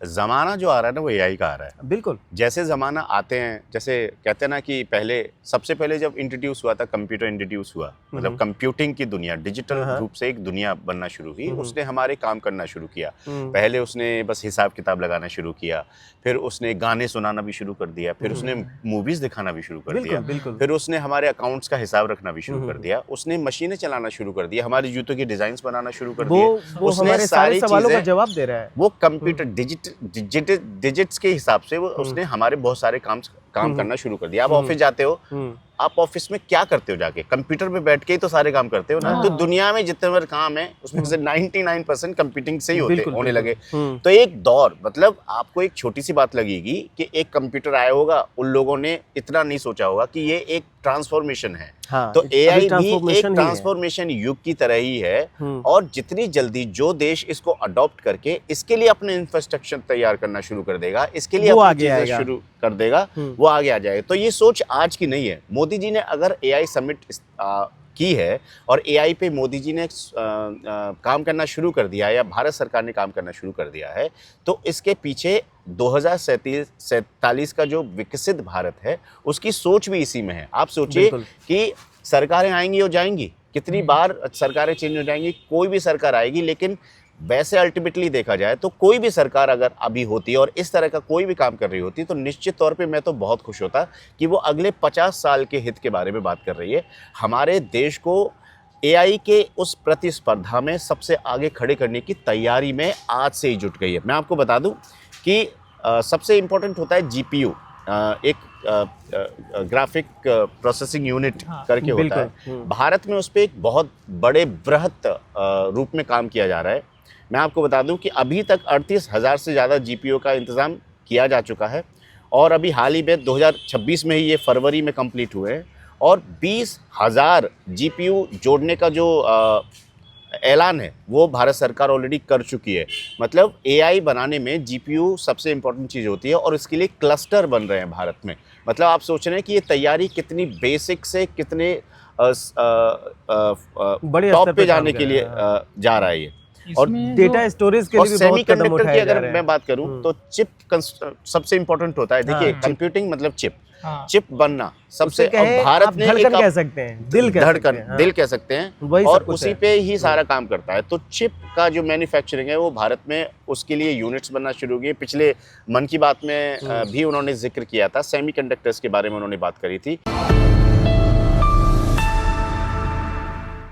ज़माना जो आ रहा है ना वो एआई का आ रहा है। बिल्कुल। जैसे ज़माना आते हैं, जैसे कहते हैं ना कि सबसे पहले जब इंट्रोड्यूस हुआ था, कंप्यूटर इंट्रोड्यूस हुआ, मतलब कंप्यूटिंग की दुनिया डिजिटल रूप से एक दुनिया बनना शुरू हुई, उसने हमारे काम करना शुरू किया। पहले उसने बस हिसाब किताब लगाना शुरू किया, फिर उसने गाने सुनाना भी शुरू कर दिया, फिर उसने मूवीज़ दिखाना भी शुरू कर दिया, फिर उसने हमारे अकाउंट्स का हिसाब रखना भी शुरू कर दिया, उसने मशीनें चलाना शुरू कर दिया, हमारे जूतों के डिज़ाइंस बनाना शुरू कर दिए। वो हमारे सारे सवालों का जवाब दे रहा है। वो कंप्यूटर डिजिट्स के हिसाब से वो उसने हमारे बहुत सारे काम करना शुरू कर दिया। आप ऑफिस जाते हो, आप ऑफिस में क्या करते हो? जाके कंप्यूटर पे बैठ के ही तो सारे काम करते हो ना। तो दुनिया में जितने बार काम है उसमें से 99% कंप्यूटिंग से ही होने लगे। तो एक दौर, मतलब आपको एक छोटी सी बात लगेगी कि एक कंप्यूटर आया होगा, उन लोगों ने इतना नहीं सोचा होगा कि ये एक ट्रांसफॉर्मेशन है। हाँ, तो एआई भी एक ट्रांसफॉर्मेशन युग की तरह ही है, और जितनी जल्दी जो देश इसको अडॉप्ट करके इसके लिए अपने इंफ्रास्ट्रक्चर तैयार करना शुरू कर देगा, इसके लिए अपनी चीजें शुरू कर देगा, वो आगे आ जाएगा। तो ये सोच आज की नहीं है। मोदी जी ने अगर एआई समिट की है और एआई पे मोदी जी ने काम करना शुरू कर दिया है, या भारत सरकार ने काम करना शुरू कर दिया है, तो इसके पीछे 2047 का जो विकसित भारत है उसकी सोच भी इसी में है। आप सोचिए कि सरकारें आएंगी और जाएंगी, कितनी बार सरकारें चेंज हो जाएंगी, कोई भी सरकार आएगी, लेकिन वैसे अल्टीमेटली देखा जाए तो कोई भी सरकार अगर अभी होती और इस तरह का कोई भी काम कर रही होती तो निश्चित तौर पे मैं तो बहुत खुश होता कि वो अगले 50 साल के हित के बारे में बात कर रही है। हमारे देश को एआई के उस प्रतिस्पर्धा में सबसे आगे खड़े करने की तैयारी में आज से ही जुट गई है। मैं आपको बता दूं कि सबसे इम्पोर्टेंट होता है जीपीयू, एक ग्राफिक प्रोसेसिंग यूनिट करके होता है। भारत में उस पर एक बहुत बड़े बृहत रूप में काम किया जा रहा है। मैं आपको बता दूं कि अभी तक 38,000 से ज़्यादा जीपीयू का इंतज़ाम किया जा चुका है, और अभी हाल ही में 2026 में ही ये फरवरी में कंप्लीट हुए हैं, और 20,000 जीपीयू जोड़ने का जो ऐलान है वो भारत सरकार ऑलरेडी कर चुकी है। मतलब एआई बनाने में जीपीयू सबसे इम्पोर्टेंट चीज़ होती है, और इसके लिए क्लस्टर बन रहे हैं भारत में। मतलब आप सोच रहे हैं कि ये तैयारी कितनी बेसिक से कितने टॉप पे जाने के लिए जा रहा है ये। और डेटा स्टोरेज के लिए भी बहुत कदम उठाए जा रहे हैं। की अगर मैं बात करूं तो चिप सबसे इम्पोर्टेंट होता है। देखिए, कंप्यूटिंग मतलब चिप बनना सबसे, भारत ने धड़कन कह सकते हैं, दिल कह सकते हैं, और उसी पे ही सारा काम करता है। तो चिप का जो मैन्युफैक्चरिंग है वो भारत में, उसके लिए यूनिट्स बनना शुरू हो गए। पिछले मन की बात में भी उन्होंने जिक्र किया था, सेमीकंडक्टर्स के बारे में उन्होंने बात करी थी।